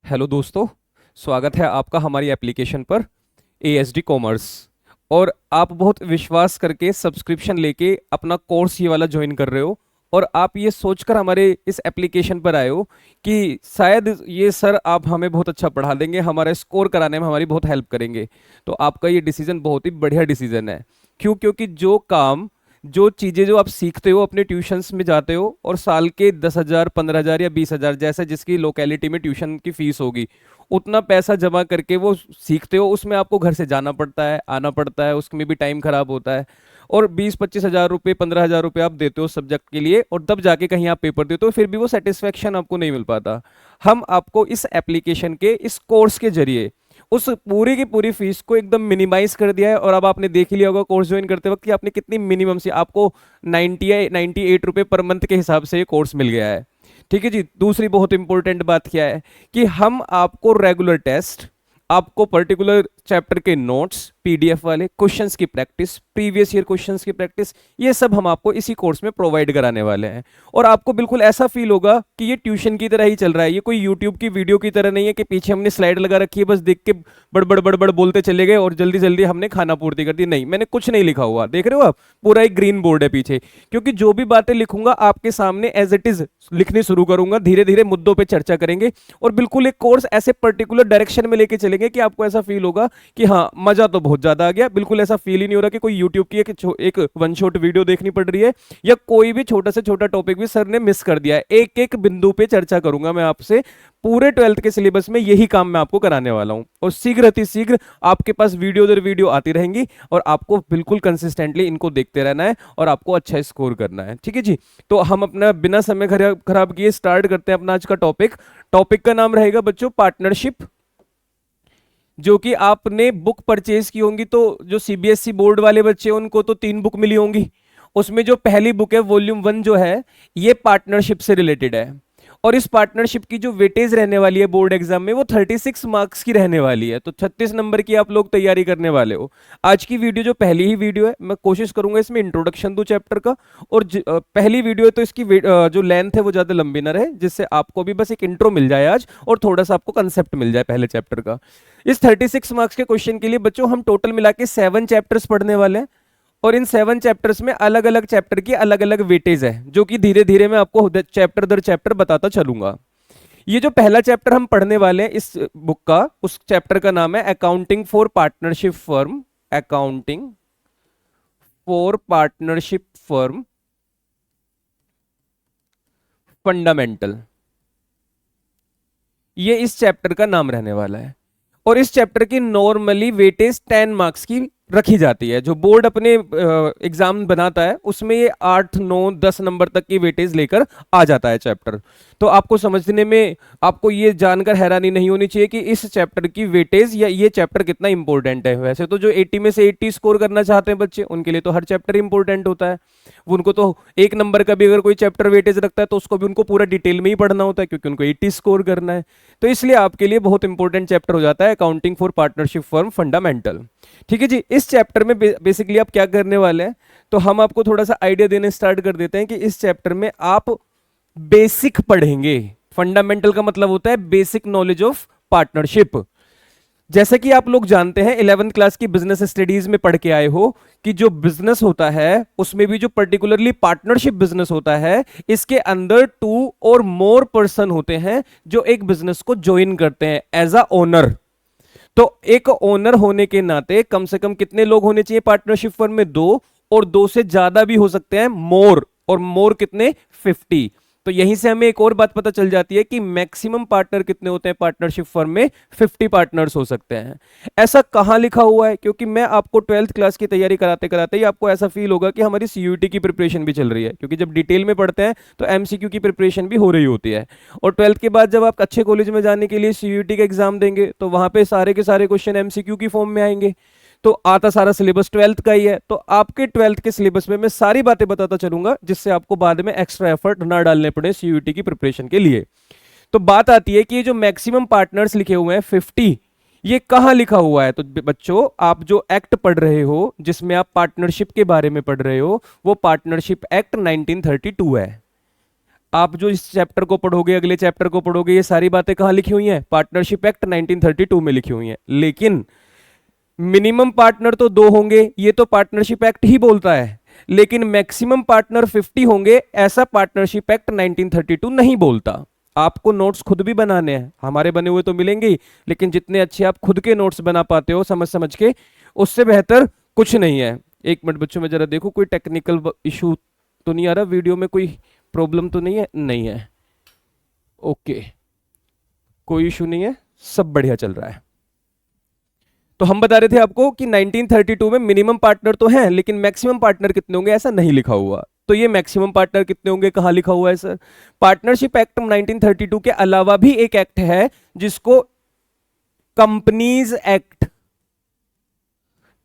Hello दोस्तों। स्वागत है आपका हमारी एप्लीकेशन पर ASD कॉमर्स। और आप बहुत विश्वास करके सब्सक्रिप्शन लेके अपना कोर्स ये वाला ज्वाइन कर रहे हो। और आप ये सोचकर हमारे इस एप्लीकेशन पर आए हो कि शायद ये सर आप हमें बहुत अच्छा पढ़ा देंगे, हमारा स्कोर कराने में हमारी बहुत हेल्प करेंगे। तो आपका ये डिसीजन बहुत ही बढ़िया डिसीजन है। क्यों? क्योंकि जो काम, जो चीज़ें जो आप सीखते हो अपने ट्यूशंस में जाते हो, और साल के 10,000, 15,000 या 20,000 जैसा जिसकी लोकेलिटी में ट्यूशन की फीस होगी, उतना पैसा जमा करके वो सीखते हो। उसमें आपको घर से जाना पड़ता है, आना पड़ता है, उसमें भी टाइम खराब होता है। और 20-25 हज़ार रुपये, 15,000 रुपये आप देते हो सब्जेक्ट के लिए, और तब जाके कहीं आप पेपर देते हो, फिर भी वो सेटिस्फेक्शन आपको नहीं मिल पाता। हम आपको इस एप्लीकेशन के, इस कोर्स के जरिए उस पूरी की पूरी फीस को एकदम मिनिमाइज कर दिया है। और अब आपने देख ही लिया होगा कोर्स ज्वाइन करते वक्त कि आपने कितनी मिनिमम से आपको 98 रुपये पर मंथ के हिसाब से ये कोर्स मिल गया है। ठीक है जी। दूसरी बहुत इंपॉर्टेंट बात क्या है कि हम आपको रेगुलर टेस्ट, आपको पर्टिकुलर चैप्टर के नोट्स, PDF वाले क्वेश्चंस की प्रैक्टिस, प्रीवियस ईयर क्वेश्चंस की प्रैक्टिस, ये सब हम आपको इसी कोर्स में प्रोवाइड कराने वाले हैं। और आपको बिल्कुल ऐसा फील होगा कि ये ट्यूशन की तरह ही चल रहा है। ये कोई यूट्यूब की वीडियो की तरह नहीं है कि पीछे हमने स्लाइड लगा रखी है, बस देख के बड़बड़ बड़बड़ बोलते चले गए और जल्दी जल्दी हमने खाना पूर्ति कर दी। नहीं, मैंने कुछ नहीं लिखा हुआ, देख रहे हो आप, पूरा एक ग्रीन बोर्ड है पीछे। क्योंकि जो भी बातें लिखूंगा आपके सामने एज इट इज लिखनी शुरू करूंगा, धीरे धीरे मुद्दों पे चर्चा करेंगे। और बिल्कुल एक कोर्स ऐसे पर्टिकुलर डायरेक्शन में लेके चलेंगे कि आपको ऐसा फील होगा कि हाँ, मजा तो बहुत ज्यादा आ गया। बिल्कुल ऐसा फील ही नहीं हो रहा कि कोई यूट्यूब की एक वन शॉट वीडियो देखनी पड़ रही है, या कोई भी छोटा से छोटा टॉपिक भी सर ने मिस कर दिया है। एक एक बिंदु पे चर्चा करूंगा मैं आपसे। पूरे 12th के सिलेबस में यही काम मैं आपको कराने वाला हूं, और शीघ्र अति शीघ्र आपके पास वीडियो दर वीडियो आती रहेंगी, और आपको बिल्कुल कंसिस्टेंटली इनको देखते रहना है और आपको अच्छा स्कोर करना है। ठीक है जी। तो हम अपना बिना समय खराब किए स्टार्ट करते हैं अपना आज का टॉपिक। टॉपिक का नाम रहेगा बच्चों पार्टनरशिप। जो कि आपने बुक परचेज की होंगी, तो जो CBSE बोर्ड वाले बच्चे हैं उनको तो 3 बुक मिली होंगी। उसमें जो पहली बुक है वॉल्यूम 1 जो है, ये पार्टनरशिप से रिलेटेड है। और इस पार्टनरशिप की जो वेटेज रहने वाली है बोर्ड एग्जाम में, वो 36 मार्क्स की रहने वाली है। तो 36 नंबर की आप लोग तैयारी करने वाले हो। आज की वीडियो जो पहली ही वीडियो है, मैं कोशिश करूंगा इसमें इंट्रोडक्शन दूं चैप्टर का। और पहली वीडियो है तो इसकी जो लेंथ है वो ज्यादा लंबी ना रहे, जिससे आपको भी बस एक इंट्रो मिल जाए आज, और थोड़ा सा आपको कंसेप्ट मिल जाए पहले चैप्टर का। इस 36 मार्क्स के क्वेश्चन के लिए बच्चों हम टोटल मिला के 7 चैप्टर्स पढ़ने वाले हैं। और इन 7 चैप्टर्स में अलग अलग चैप्टर की अलग अलग वेटेज है, जो कि धीरे धीरे मैं आपको चैप्टर दर चैप्टर बताता चलूंगा। ये जो पहला चैप्टर हम पढ़ने वाले हैं इस बुक का, उस चैप्टर का नाम है accounting for partnership firm. Accounting for partnership firm fundamental, ये इस चैप्टर का नाम रहने वाला है। और इस चैप्टर की नॉर्मली वेटेज 10 मार्क्स की रखी जाती है। जो बोर्ड अपने एग्जाम बनाता है उसमें ये 8, 9, 10 नंबर तक की वेटेज लेकर आ जाता है चैप्टर। तो आपको समझने में, आपको ये जानकर हैरानी नहीं होनी चाहिए कि इस चैप्टर की वेटेज या ये चैप्टर कितना इंपॉर्टेंट है। वैसे तो जो 80 में से 80 स्कोर करना चाहते हैं बच्चे, उनके लिए तो हर चैप्टर इंपॉर्टेंट होता है। वो उनको तो 1 नंबर का भी अगर कोई चैप्टर वेटेज रखता है तो उसको भी उनको पूरा डिटेल में ही पढ़ना होता है, क्योंकि उनको 80 स्कोर करना है। तो इसलिए आपके लिए बहुत इंपॉर्टेंट चैप्टर हो जाता है accounting for partnership firm fundamental. ठीक है जी। इस चैप्टर में बेसिकली आप क्या करने वाले हैं, तो हम आपको थोड़ा सा आइडिया देने स्टार्ट कर देते हैं कि इस चैप्टर में आप बेसिक पढ़ेंगे। फंडामेंटल का मतलब होता है बेसिक नॉलेज ऑफ पार्टनरशिप। जैसे कि आप लोग जानते हैं 11th क्लास की बिजनेस स्टडीज में पढ़ के आए हो कि जो बिजनेस होता है उसमें भी जो पर्टिकुलरली पार्टनरशिप बिजनेस होता है, इसके अंदर 2 और मोर पर्सन होते हैं जो एक बिजनेस को ज्वाइन करते हैं एज अ ओनर। तो एक ओनर होने के नाते कम से कम कितने लोग होने चाहिए पार्टनरशिप फर्म में? 2, और 2 से ज्यादा भी हो सकते हैं, मोर। और मोर कितने? 50। तो यहीं से हमें एक और बात पता चल जाती है कि मैक्सिमम पार्टनर कितने होते हैं पार्टनरशिप फर्म में? 50 पार्टनर्स हो सकते हैं। ऐसा कहां लिखा हुआ है? क्योंकि मैं आपको 12th क्लास की तैयारी कराते कराते ही आपको ऐसा फील होगा कि हमारी CUET की प्रिपरेशन भी चल रही है, क्योंकि जब डिटेल में पढ़ते हैं तो MCQ की प्रिपरेशन भी हो रही होती है। और 12th के बाद जब आप अच्छे कॉलेज में जाने के लिए CUET का एग्जाम देंगे तो वहां पे सारे के सारे क्वेश्चन MCQ की फॉर्म में आएंगे। तो आता सारा सिलेबस 12th का ही है। तो आपके 12th के सिलेबस में मैं सारी बातें बताता चलूंगा, जिससे आपको बाद में एक्स्ट्रा एफर्ट ना डालने पड़े CUET की प्रिपरेशन के लिए। तो बात आती है कि ये जो मैक्सिमम पार्टनर्स लिखे हुए हैं 50, ये कहां लिखा हुआ है? तो बच्चों, आप जो एक्ट पढ़ रहे हो, जिसमें आप पार्टनरशिप के बारे में पढ़ रहे हो, वो पार्टनरशिप एक्ट 1932 है। आप जो इस चैप्टर को पढ़ोगे, अगले चैप्टर को पढ़ोगे, ये सारी बातें कहां लिखी हुई हैं? पार्टनरशिप एक्ट 1932 में लिखी हुई हैं। लेकिन मिनिमम पार्टनर तो 2 होंगे, ये तो पार्टनरशिप एक्ट ही बोलता है। लेकिन मैक्सिमम पार्टनर 50 होंगे, ऐसा पार्टनरशिप एक्ट 1932 नहीं बोलता। आपको नोट्स खुद भी बनाने हैं, हमारे बने हुए तो मिलेंगे ही, लेकिन जितने अच्छे आप खुद के नोट्स बना पाते हो समझ समझ के, उससे बेहतर कुछ नहीं है। एक मिनट बच्चों, में जरा देखो कोई टेक्निकल इशू तो नहीं आ रहा, वीडियो में कोई प्रॉब्लम तो नहीं है? नहीं है, ओके, कोई इशू नहीं है, सब बढ़िया चल रहा है। तो हम बता रहे थे आपको कि 1932 में मिनिमम पार्टनर तो हैं, लेकिन मैक्सिमम पार्टनर कितने होंगे ऐसा नहीं लिखा हुआ। तो ये मैक्सिमम पार्टनर कितने होंगे कहां लिखा हुआ है सर? पार्टनरशिप एक्ट 1932 के अलावा भी एक एक्ट है जिसको कंपनीज एक्ट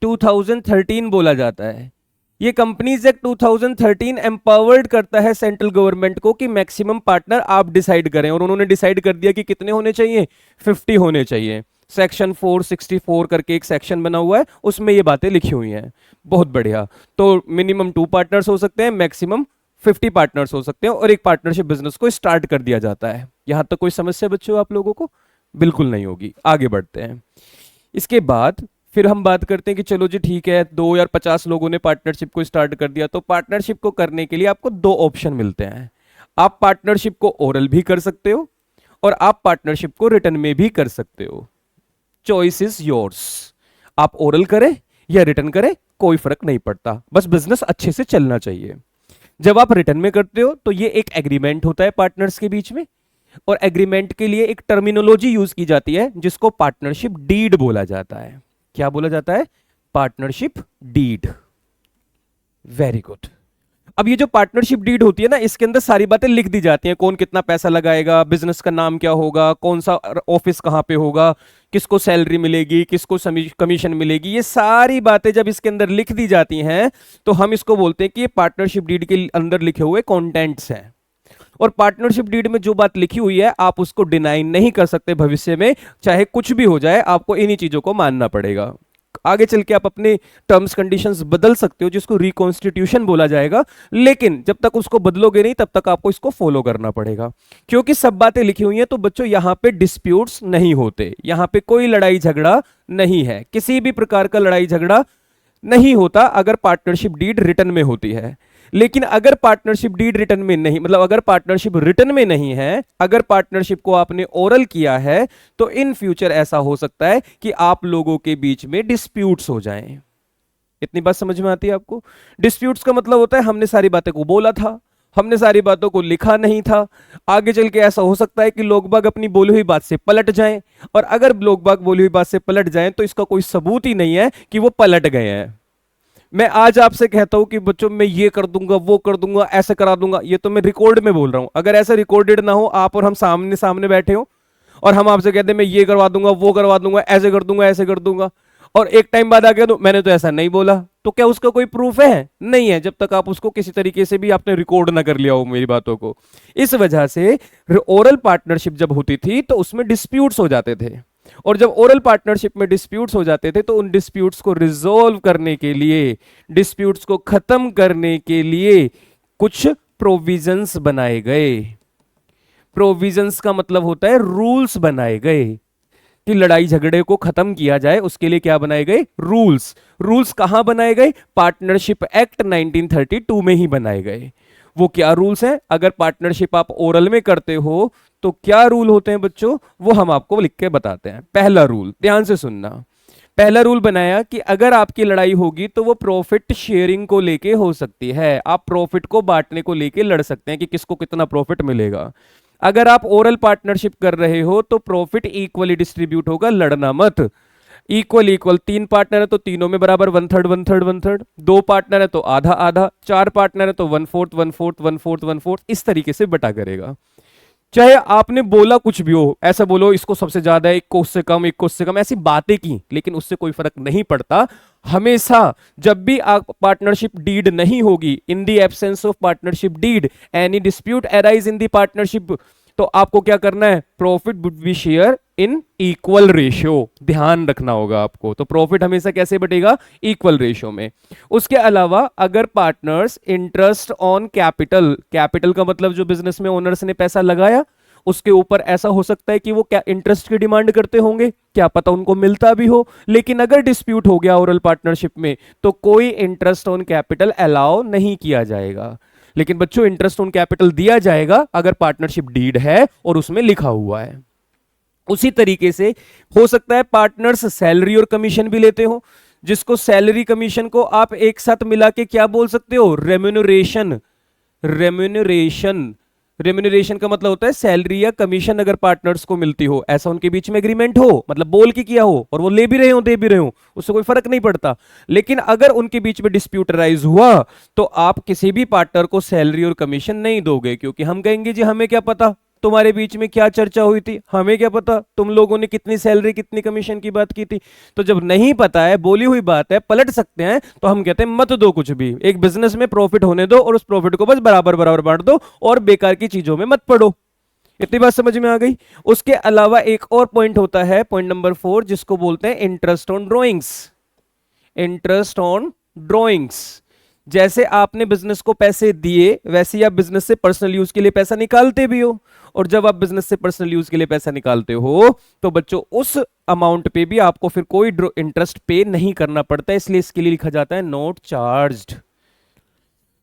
2013 बोला जाता है। ये कंपनीज एक्ट 2013 एम्पावर्ड करता है सेंट्रल गवर्नमेंट को कि मैक्सिमम पार्टनर आप डिसाइड करें, और उन्होंने डिसाइड कर दिया कि कितने होने चाहिए, 50 होने चाहिए। सेक्शन 464 करके एक सेक्शन बना हुआ है, उसमें ये बातें लिखी हुई हैं। बहुत बढ़िया। तो मिनिमम 2 पार्टनर्स हो सकते हैं, मैक्सिमम 50 पार्टनर्स हो सकते हैं, और एक पार्टनरशिप बिजनेस को स्टार्ट कर दिया जाता है। यहां तक कोई समस्या बच्चों आप लोगों को? बिल्कुल नहीं होगी। आगे बढ़ते हैं। इसके बाद फिर हम बात करते हैं कि चलो जी ठीक है, 2 या 50 लोगों ने पार्टनरशिप को स्टार्ट कर दिया। तो पार्टनरशिप को करने के लिए आपको 2 ऑप्शन मिलते हैं। आप पार्टनरशिप को ओरल भी कर सकते हो, और आप पार्टनरशिप को रिटर्न में भी कर सकते हो। Choice is yours. आप ओरल करें या रिटर्न करें, कोई फर्क नहीं पड़ता, बस बिजनेस अच्छे से चलना चाहिए। जब आप रिटर्न में करते हो तो ये एक एग्रीमेंट होता है पार्टनर्स के बीच में, और एग्रीमेंट के लिए एक टर्मिनोलॉजी यूज की जाती है जिसको पार्टनरशिप डीड बोला जाता है। क्या बोला जाता है? Partnership deed. Very good. अब ये जो पार्टनरशिप डीड होती है ना, इसके अंदर सारी बातें लिख दी जाती हैं। कौन कितना पैसा लगाएगा, बिजनेस का नाम क्या होगा, कौन सा ऑफिस कहां पे होगा, किसको सैलरी मिलेगी, किसको कमीशन मिलेगी, ये सारी बातें जब इसके अंदर लिख दी जाती हैं तो हम इसको बोलते हैं कि ये पार्टनरशिप डीड के अंदर लिखे हुए कॉन्टेंट्स हैं। और पार्टनरशिप डीड में जो बात लिखी हुई है आप उसको डिनाई नहीं कर सकते। भविष्य में चाहे कुछ भी हो जाए, आपको इन्हीं चीजों को मानना पड़ेगा। आगे चल के आप अपने टर्म्स कंडीशंस बदल सकते हो, जिसको रिकॉन्स्टिट्यूशन बोला जाएगा, लेकिन जब तक उसको बदलोगे नहीं तब तक आपको इसको फॉलो करना पड़ेगा, क्योंकि सब बातें लिखी हुई हैं। तो बच्चों यहां पे डिस्प्यूट्स नहीं होते, यहां पे कोई लड़ाई झगड़ा नहीं है, किसी भी प्रकार का लड़ाई झगड़ा नहीं होता अगर पार्टनरशिप डीड रिटर्न में होती है। लेकिन अगर पार्टनरशिप डीड रिटर्न में नहीं, मतलब अगर पार्टनरशिप रिटर्न में नहीं है, अगर पार्टनरशिप को आपने ओरल किया है, तो इन फ्यूचर ऐसा हो सकता है कि आप लोगों के बीच में डिस्प्यूट्स हो जाएं। इतनी बात समझ में आती है आपको? डिस्प्यूट्स का मतलब होता है हमने सारी बातें को बोला था, हमने सारी बातों को लिखा नहीं था। आगे चल के ऐसा हो सकता है कि लोग बाग अपनी बोली हुई बात से पलट जाएं, और अगर लोग बाग बोली हुई बात से पलट जाएं तो इसका कोई सबूत ही नहीं है कि वो पलट गए हैं। मैं आज आपसे कहता हूं कि बच्चों मैं ये कर दूंगा, वो कर दूंगा, ऐसे करा दूंगा, ये तो मैं रिकॉर्ड में बोल रहा हूं। अगर ऐसा रिकॉर्डेड ना हो, आप और हम सामने सामने बैठे हो, और हम आपसे कहते हैं मैं ये करवा दूंगा, वो करवा दूंगा, ऐसे कर दूंगा, ऐसे कर दूंगा, और एक टाइम बाद आ गया तो मैंने तो ऐसा नहीं बोला, तो क्या उसका कोई प्रूफ है? नहीं है, जब तक आप उसको किसी तरीके से भी आपने रिकॉर्ड ना कर लिया हो मेरी बातों को। इस वजह से ओरल पार्टनरशिप जब होती थी तो उसमें डिस्प्यूट्स हो जाते थे, और जब ओरल पार्टनरशिप में डिस्प्यूट्स हो जाते थे तो उन डिस्प्यूट्स को रिजोल्व करने के लिए, डिस्प्यूट्स को खत्म करने के लिए कुछ प्रोविजंस बनाए गए। प्रोविजंस का मतलब होता है रूल्स बनाए गए कि लड़ाई झगड़े को खत्म किया जाए, उसके लिए क्या बनाए गए? रूल्स। रूल्स कहां बनाए गए? पार्टनरशिप एक्ट 1932 में ही बनाए गए। वो क्या रूल्स हैं? अगर पार्टनरशिप आप ओरल में करते हो तो क्या रूल होते हैं बच्चों, वो हम आपको लिख के बताते हैं। पहला रूल, ध्यान से सुनना। पहला रूल बनाया कि अगर आपकी लड़ाई होगी तो वो प्रॉफिट शेयरिंग को लेके हो सकती है। आप प्रॉफिट को बांटने को लेके लड़ सकते हैं कि किसको कितना प्रॉफिट मिलेगा। अगर आप ओरल पार्टनरशिप कर रहे हो तो प्रॉफिट इक्वली डिस्ट्रीब्यूट होगा, लड़ना मत। इक्वल इक्वल, 3 पार्टनर है तो तीनों में बराबर 1/3 1/3 1/3, 2 पार्टनर है तो आधा आधा, 4 पार्टनर है तो 1/4 1/4 1/4 1/4, इस तरीके से बटा करेगा। चाहे आपने बोला कुछ भी हो, ऐसा बोलो इसको सबसे ज्यादा, एक को उससे कम, एक को उससे कम, ऐसी बातें की, लेकिन उससे कोई फर्क नहीं पड़ता। हमेशा जब भी आप पार्टनरशिप डीड नहीं होगी, in the absence of partnership deed any dispute arise in the partnership, तो आपको क्या करना है? Profit would be share in equal ratio, ध्यान रखना होगा आपको। तो प्रॉफिट हमेशा कैसे बटेगा? इक्वल रेशियो में। उसके अलावा अगर partners interest on capital, capital का मतलब जो बिजनेस में ओनर्स ने पैसा लगाया उसके ऊपर ऐसा हो सकता है कि वो क्या इंटरेस्ट की डिमांड करते होंगे, क्या पता उनको मिलता भी हो, लेकिन अगर डिस्प्यूट हो गया ओरल पार्टनरशिप में तो कोई इंटरेस्ट ऑन कैपिटल अलाउ नहीं किया जाएगा। लेकिन बच्चों इंटरेस्ट ऑन कैपिटल दिया जाएगा अगर पार्टनरशिप डीड है और उसमें लिखा हुआ है। उसी तरीके से हो सकता है पार्टनर्स सैलरी और कमीशन भी लेते हो, जिसको सैलरी कमीशन को आप एक साथ मिला के क्या बोल सकते हो? रेम्यूनरेशन। रेम्यूनरेशन, रेम्यूनरेशन का मतलब होता है सैलरी या कमीशन अगर पार्टनर्स को मिलती हो, ऐसा उनके बीच में एग्रीमेंट हो, मतलब बोल के किया हो और वो ले भी रहे हो दे भी रहे हो, उससे कोई फर्क नहीं पड़ता। लेकिन अगर उनके बीच में डिस्प्यूट राइज हुआ तो आप किसी भी पार्टनर को सैलरी और कमीशन नहीं दोगे, क्योंकि हम कहेंगे जी हमें क्या पता तुम्हारे बीच में क्या चर्चा हुई थी, हमें क्या पता तुम लोगों ने कितनी सैलरी कितनी कमीशन की बात की थी। तो जब नहीं पता है, बोली हुई बात है, पलट सकते हैं, तो हम कहते हैं मत दो कुछ भी, एक बिजनेस में प्रॉफिट होने दो और उस प्रॉफिट को बस बराबर बराबर बांट दो और बेकार की चीजों में मत पड़ो। इतनी बात समझ में आ गई। उसके अलावा एक और पॉइंट होता है, पॉइंट नंबर 4, जिसको बोलते हैं interest on drawings. Interest on drawings, जैसे आपने बिजनेस को पैसे दिए वैसे ही आप बिजनेस से पर्सनल यूज के लिए पैसा निकालते भी हो, और जब आप बिजनेस से पर्सनल यूज के लिए पैसा निकालते हो तो बच्चों उस अमाउंट पे भी आपको फिर कोई इंटरेस्ट पे नहीं करना पड़ता, इसलिए इसके लिए लिखा जाता है नॉट चार्ज्ड।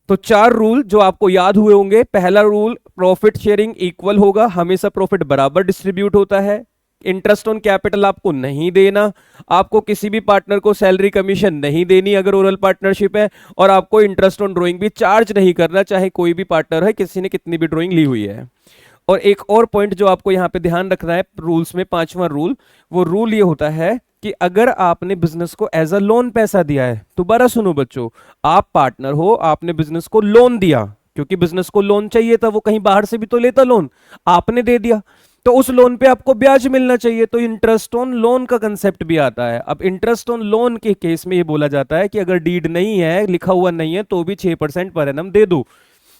तो 4 रूल जो आपको याद हुए होंगे। पहला रूल, प्रॉफिट शेयरिंग इक्वल होगा, हमेशा प्रॉफिट बराबर डिस्ट्रीब्यूट होता है। इंटरेस्ट ऑन कैपिटल आपको नहीं देना, आपको किसी भी पार्टनर को सैलरी कमीशन नहीं देनी अगर ओरल पार्टनरशिप है, और आपको इंटरेस्ट ऑन ड्राइंग भी चार्ज नहीं करना, चाहे कोई भी पार्टनर है, किसी ने कितनी भी ड्राइंग ली हुई है। और एक और पॉइंट जो आपको यहां पे ध्यान रखना है रूल्स में, 5वां रूल, वो रूल ये होता है कि अगर आपने बिजनेस को एज अ लोन पैसा दिया है, दोबारा सुनो बच्चों, आप पार्टनर हो, आपने बिजनेस को लोन दिया, क्योंकि बिजनेस को लोन चाहिए था, वो कहीं बाहर से भी तो लेता लोन, आपने दे दिया, तो उस लोन पे आपको ब्याज मिलना चाहिए, तो इंटरेस्ट ऑन लोन का कंसेप्ट भी आता है। अब इंटरेस्ट ऑन लोन के केस में ये बोला जाता है कि अगर डीड नहीं है, लिखा हुआ नहीं है, तो भी 6% पर एनम दे दो।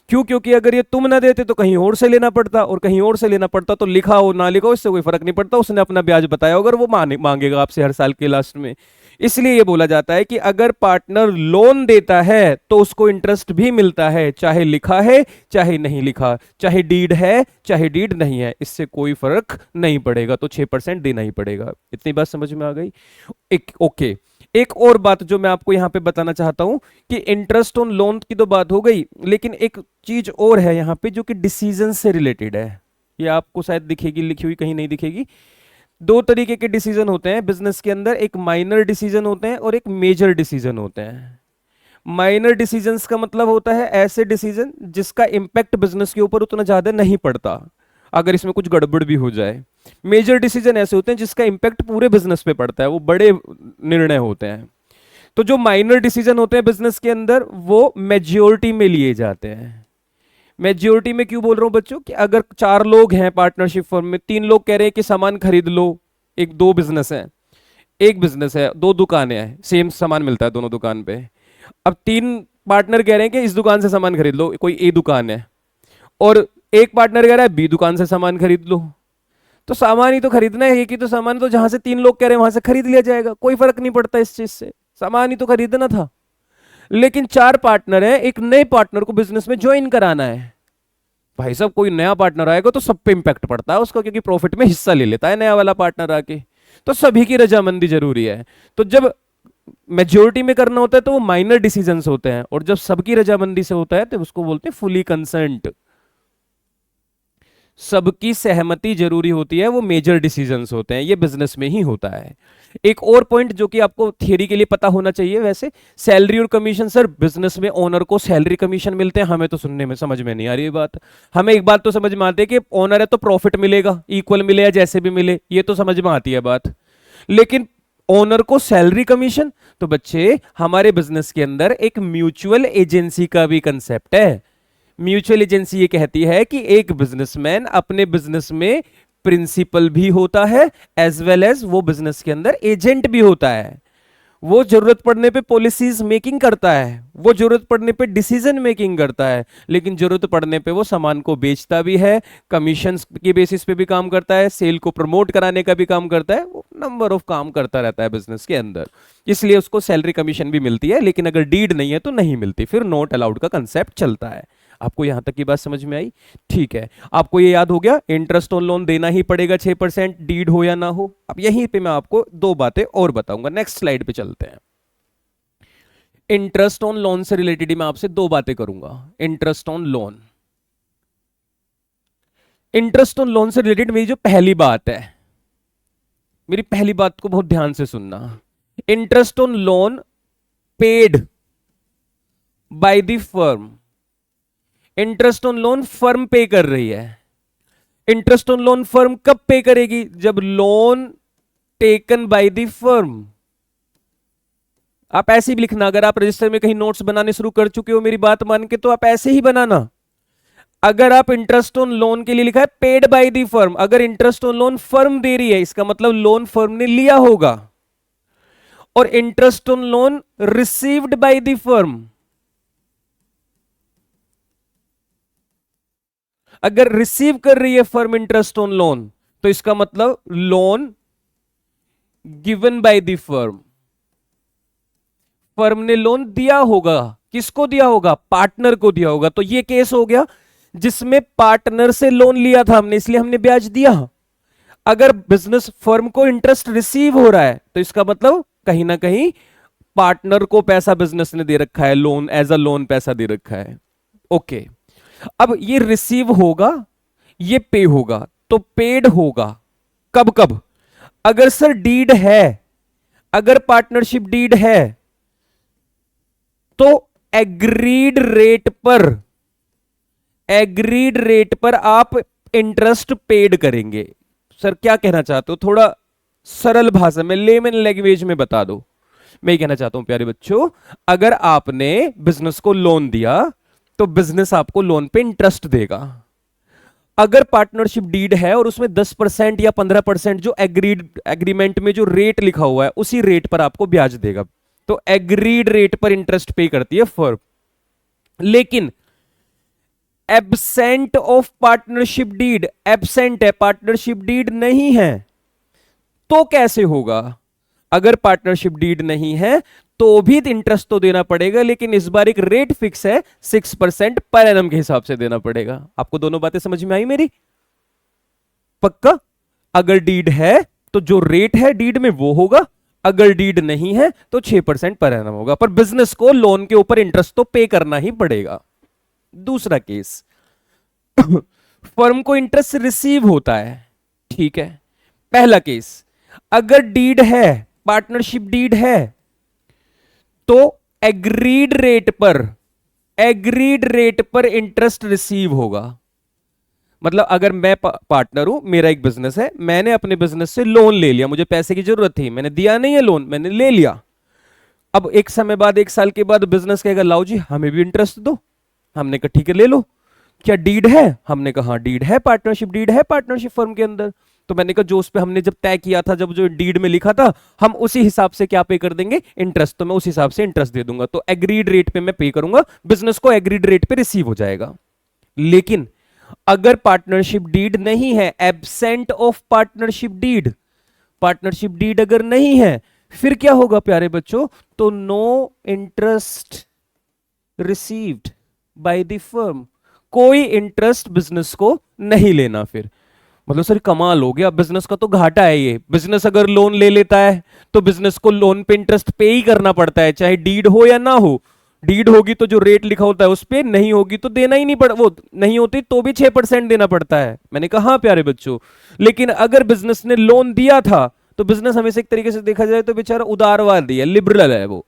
क्यों? क्योंकि अगर ये तुम ना देते तो कहीं और से लेना पड़ता, और कहीं और से लेना पड़ता तो लिखा हो ना लिखा हो इससे कोई फर्क नहीं पड़ता, उसने अपना ब्याज बताया अगर वो मांगेगा आपसे हर साल के लास्ट में। इसलिए ये बोला जाता है कि अगर पार्टनर लोन देता है तो उसको इंटरेस्ट भी मिलता है, चाहे लिखा है चाहे नहीं लिखा, चाहे डीड है चाहे डीड नहीं है, इससे कोई फर्क नहीं पड़ेगा, तो 6% देना ही पड़ेगा। इतनी बात समझ में आ गई? ओके। एक और बात जो मैं आपको यहां पे बताना चाहता हूं कि इंटरेस्ट ऑन लोन की तो बात हो गई, लेकिन एक चीज और है यहां पे जो कि डिसीजन से रिलेटेड है। ये आपको शायद दिखेगी लिखी हुई, कहीं नहीं दिखेगी। 2 तरीके के डिसीजन होते हैं बिजनेस के अंदर, एक माइनर डिसीजन होते हैं और एक मेजर डिसीजन होते हैं। माइनर डिसीजंस का मतलब होता है ऐसे डिसीजन जिसका इंपैक्ट बिजनेस के ऊपर उतना ज्यादा नहीं पड़ता अगर इसमें कुछ गड़बड़ भी हो जाए। मेजर डिसीजन ऐसे होते हैं जिसका इंपैक्ट पूरे बिजनेस पे पड़ता है, वो बड़े निर्णय होते हैं। तो जो माइनर डिसीजन होते हैं बिजनेस के अंदर वो मेजॉरिटी में लिए जाते हैं। मेजॉरिटी में क्यों बोल रहा हूं बच्चों कि अगर 4 लोग हैं पार्टनरशिप फर्म में, 3 लोग कह रहे हैं कि सामान खरीद लो, एक 2 बिजनेस है, एक बिजनेस है, 2 दुकानें हैं, सेम सामान मिलता है दोनों दुकान पे। अब 3 पार्टनर कह रहे हैं कि इस दुकान से सामान खरीद लो, कोई ए दुकान है, और एक पार्टनर कह रहा है बी दुकान से सामान खरीद लो। तो सामान ही तो खरीदना है, एक ही तो सामान, तो जहां से 3 लोग कह रहे हैं वहां से खरीद लिया जाएगा, कोई फर्क नहीं पड़ता इस चीज से, सामान ही तो खरीदना था। लेकिन 4 पार्टनर हैं, एक नए पार्टनर को बिजनेस में ज्वाइन कराना है। भाई साहब कोई नया पार्टनर आएगा तो सब पे इंपैक्ट पड़ता है उसका, क्योंकि प्रॉफिट में हिस्सा ले लेता है नया वाला पार्टनर आके, तो सभी की रजामंदी जरूरी है। तो जब मेजोरिटी में करना होता है तो वो माइनर डिसीजंस होते हैं, और जब सबकी रजामंदी से होता है तो उसको बोलते हैं फुली कंसेंट, सबकी सहमति जरूरी होती है, वो मेजर डिसीजंस होते हैं। ये बिजनेस में ही होता है। एक और पॉइंट जो कि आपको थियरी के लिए पता होना चाहिए, वैसे सैलरी और कमीशन, सर बिजनेस में ओनर को सैलरी कमीशन मिलते हैं, हमें तो सुनने में समझ में नहीं आ रही ये बात। हमें एक बात तो समझ में आती है कि ओनर है तो प्रॉफिट मिलेगा, इक्वल मिले या जैसे भी मिले, ये तो समझ में आती है बात। लेकिन ओनर को सैलरी कमीशन, तो बच्चे हमारे बिजनेस के अंदर एक म्यूचुअल एजेंसी का भी कंसेप्ट है। म्यूचुअल एजेंसी ये कहती है कि एक बिजनेसमैन अपने बिजनेस में प्रिंसिपल भी होता है एज वेल एज वो बिजनेस के अंदर एजेंट भी होता है। वो जरूरत पड़ने पे पॉलिसीज मेकिंग करता है, वो जरूरत पड़ने पे डिसीजन मेकिंग करता है, लेकिन जरूरत पड़ने पे वो सामान को बेचता भी है, कमीशन के बेसिस पे भी काम करता है, सेल को प्रमोट कराने का भी काम करता है, वो नंबर ऑफ काम करता रहता है बिजनेस के अंदर। इसलिए उसको सैलरी कमीशन भी मिलती है, लेकिन अगर डीड नहीं है तो नहीं मिलती, फिर नॉट अलाउड का कंसेप्ट चलता है। आपको यहां तक की बात समझ में आई? ठीक है, आपको ये याद हो गया इंटरेस्ट ऑन लोन देना ही पड़ेगा 6%, डीड हो या ना हो। अब यहीं पे मैं आपको दो बातें और बताऊंगा। नेक्स्ट स्लाइड पे चलते हैं। इंटरेस्ट ऑन लोन से रिलेटेड ही मैं आपसे दो बातें करूंगा। Interest on loan, interest on loan से रिलेटेड मेरी जो पहली बात है, मेरी पहली बात को बहुत ध्यान से सुनना। Interest on loan paid by the firm, interest on loan firm पे कर रही है। इंटरेस्ट ऑन लोन फर्म कब पे करेगी? जब loan taken by the firm. आप ऐसे भी लिखना, अगर आप रजिस्टर में कहीं नोट्स बनाने शुरू कर चुके हो मेरी बात मान के, तो आप ऐसे ही बनाना। अगर आप इंटरेस्ट ऑन लोन के लिए लिखा है पेड बाय द फर्म, अगर इंटरेस्ट ऑन लोन फर्म दे रही है इसका मतलब लोन फर्म ने लिया होगा। और interest on loan received by the firm, अगर रिसीव कर रही है फर्म इंटरेस्ट ऑन लोन तो इसका मतलब loan given by the firm, firm ने लोन दिया होगा। किसको दिया होगा? पार्टनर को दिया होगा। तो ये केस हो गया जिसमें पार्टनर से लोन लिया था हमने, इसलिए हमने ब्याज दिया। अगर बिजनेस फर्म को इंटरेस्ट रिसीव हो रहा है तो इसका मतलब कहीं ना कहीं पार्टनर को पैसा बिजनेस ने दे रखा है, लोन एज अ लोन पैसा दे रखा है। ओके, अब ये रिसीव होगा, ये पे होगा, तो पेड होगा कब कब? अगर सर डीड है, अगर पार्टनरशिप डीड है तो एग्रीड रेट पर, एग्रीड रेट पर आप इंटरेस्ट पेड करेंगे। सर क्या कहना चाहते हो? थोड़ा सरल भाषा में, लेमन लैंग्वेज में बता दो। मैं ये कहना चाहता हूं प्यारे बच्चों, अगर आपने बिजनेस को लोन दिया तो बिजनेस आपको लोन पे इंटरेस्ट देगा। अगर पार्टनरशिप डीड है और उसमें 10% या 15% जो एग्रीमेंट में जो रेट लिखा हुआ है उसी रेट पर आपको ब्याज देगा। तो एग्रीड रेट पर इंटरेस्ट पे करती है फर्म। लेकिन absent of partnership deed, absent है, पार्टनरशिप डीड नहीं है, तो कैसे होगा? अगर पार्टनरशिप डीड नहीं है तो भी इंटरेस्ट तो देना पड़ेगा, लेकिन इस बार एक रेट फिक्स है, 6% पर एनम के हिसाब से देना पड़ेगा। आपको दोनों बातें समझ में आई मेरी? पक्का? अगर डीड है तो जो रेट है डीड में वो होगा, अगर डीड नहीं है तो 6% पर एनम होगा, पर बिजनेस को लोन के ऊपर इंटरेस्ट तो पे करना ही पड़ेगा। दूसरा केस, फर्म को इंटरेस्ट रिसीव होता है, ठीक है। पहला केस, अगर डीड है, पार्टनरशिप डीड है, तो एग्रीड रेट पर, एग्रीड रेट पर इंटरेस्ट रिसीव होगा। मतलब अगर मैं पार्टनर हूं, मेरा एक बिजनेस है, मैंने अपने बिजनेस से लोन ले लिया, मुझे पैसे की जरूरत थी, मैंने दिया नहीं है लोन, मैंने ले लिया। अब एक समय बाद, एक साल के बाद बिजनेस कहेगा लाओ जी हमें भी इंटरेस्ट दो। हमने कहा ठीक है ले लो। क्या डीड है? हमने कहा हाँ डीड है, पार्टनरशिप डीड है पार्टनरशिप फर्म के अंदर। तो मैंने कहा जो उस पे हमने जब तय किया था, जब जो डीड में लिखा था, हम उसी हिसाब से क्या पे कर देंगे? इंटरेस्ट। तो मैं उस हिसाब से इंटरेस्ट दे दूंगा, तो एग्रीड रेट पे मैं पे करूंगा, बिजनेस को एग्रीड रेट पे रिसीव हो जाएगा। लेकिन अगर पार्टनरशिप डीड नहीं है, absent of partnership deed, partnership deed अगर नहीं है, फिर क्या होगा प्यारे बच्चों? तो no interest received by the firm, कोई इंटरेस्ट बिजनेस को नहीं लेना। फिर मतलब सर कमाल हो गया, बिजनेस का तो घाटा है ये। बिजनेस अगर लोन ले लेता है तो बिजनेस को लोन पे इंटरेस्ट पे ही करना पड़ता है, चाहे डीड हो या ना हो। डीड होगी तो जो रेट लिखा होता है उस पे, नहीं होगी तो देना ही नहीं पड़, वो नहीं होती तो भी 6% देना पड़ता है। मैंने कहा हाँ प्यारे बच्चों, लेकिन अगर बिजनेस ने लोन दिया था तो बिजनेस हमेशा एक तरीके से देखा जाए तो बेचारा उदारवादी है, लिबरल है वो,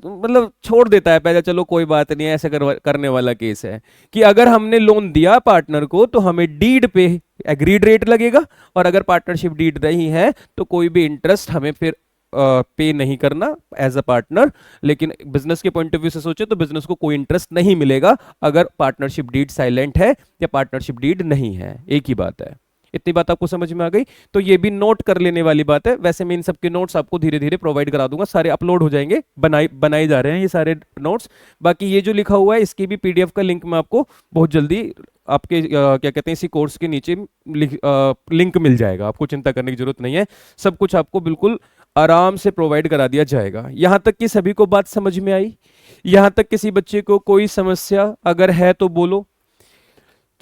तो मतलब छोड़ देता है पैसा, चलो कोई बात नहीं, ऐसे करने वाला केस है कि अगर हमने लोन दिया पार्टनर को तो हमें डीड पे एग्रीड रेट लगेगा, और अगर पार्टनरशिप डीड नहीं है तो कोई भी इंटरेस्ट हमें फिर पे नहीं करना एज अ पार्टनर। लेकिन बिजनेस के पॉइंट ऑफ व्यू से सोचे तो बिजनेस को कोई इंटरेस्ट नहीं मिलेगा अगर पार्टनरशिप डीड साइलेंट है या पार्टनरशिप डीड नहीं है, एक ही बात है। इतनी बात आपको समझ में आ गई? तो ये भी नोट कर लेने वाली बात है। वैसे मैं इन सबके नोट्स आपको धीरे धीरे प्रोवाइड करा दूंगा, सारे अपलोड हो जाएंगे, बनाए जा रहे हैं ये सारे नोट्स। बाकी ये जो लिखा हुआ है इसकी भी पीडीएफ का लिंक मैं आपको बहुत जल्दी आपके क्या कहते हैं इसी कोर्स के नीचे लिंक मिल जाएगा, आपको चिंता करने की जरूरत नहीं है। सब कुछ आपको बिल्कुल आराम से प्रोवाइड करा दिया जाएगा। यहां तक कि सभी को बात समझ में आई? यहां तक किसी बच्चे को कोई समस्या अगर है तो बोलो।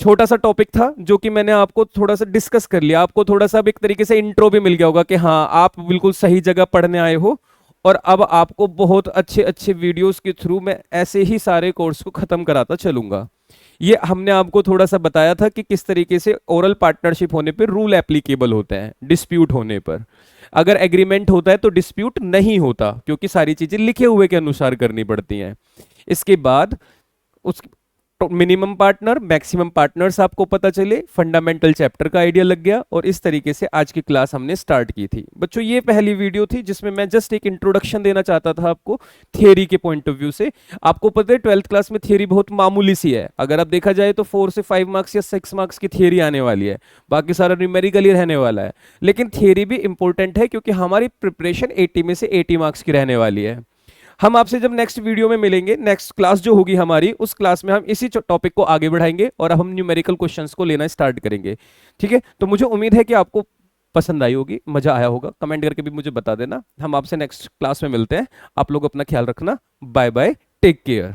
छोटा सा टॉपिक था जो कि मैंने आपको थोड़ा सा डिस्कस कर लिया, आपको थोड़ा सा एक तरीके से इंट्रो भी मिल गया होगा कि हाँ आप बिल्कुल सही जगह पढ़ने आए हो। और अब आपको बहुत अच्छे अच्छे वीडियोस के थ्रू मैं ऐसे ही सारे कोर्स को खत्म कराता चलूंगा। ये हमने आपको थोड़ा सा बताया था कि किस तरीके से ओरल पार्टनरशिप होने पर रूल एप्लीकेबल होते हैं, डिस्प्यूट होने पर। अगर एग्रीमेंट होता है तो डिस्प्यूट नहीं होता, क्योंकि सारी चीजें लिखे हुए के अनुसार करनी पड़ती हैं। इसके बाद उस मिनिमम पार्टनर मैक्सिमम पार्टनर्स आपको पता चले, फंडामेंटल चैप्टर का आइडिया लग गया, और इस तरीके से आज की क्लास हमने स्टार्ट की थी। बच्चों ये पहली वीडियो थी जिसमें मैं जस्ट एक इंट्रोडक्शन देना चाहता था आपको थियरी के पॉइंट ऑफ व्यू से। आपको पता है 12th क्लास में थियरी बहुत मामूली सी है, अगर आप देखा जाए तो 4 से 5 मार्क्स या 6 मार्क्स की थियरी आने वाली है, बाकी सारा न्यूमेरिकल ही रहने वाला है। लेकिन थियरी भी इंपॉर्टेंट है क्योंकि हमारी प्रिपरेशन 80 में से 80 मार्क्स की रहने वाली है। हम आपसे जब नेक्स्ट वीडियो में मिलेंगे, नेक्स्ट क्लास जो होगी हमारी, उस क्लास में हम इसी टॉपिक को आगे बढ़ाएंगे और अब हम न्यूमेरिकल क्वेश्चंस को लेना स्टार्ट करेंगे। ठीक है, तो मुझे उम्मीद है कि आपको पसंद आई होगी, मजा आया होगा। कमेंट करके भी मुझे बता देना। हम आपसे नेक्स्ट क्लास में मिलते हैं। आप लोग अपना ख्याल रखना। Bye bye, take care.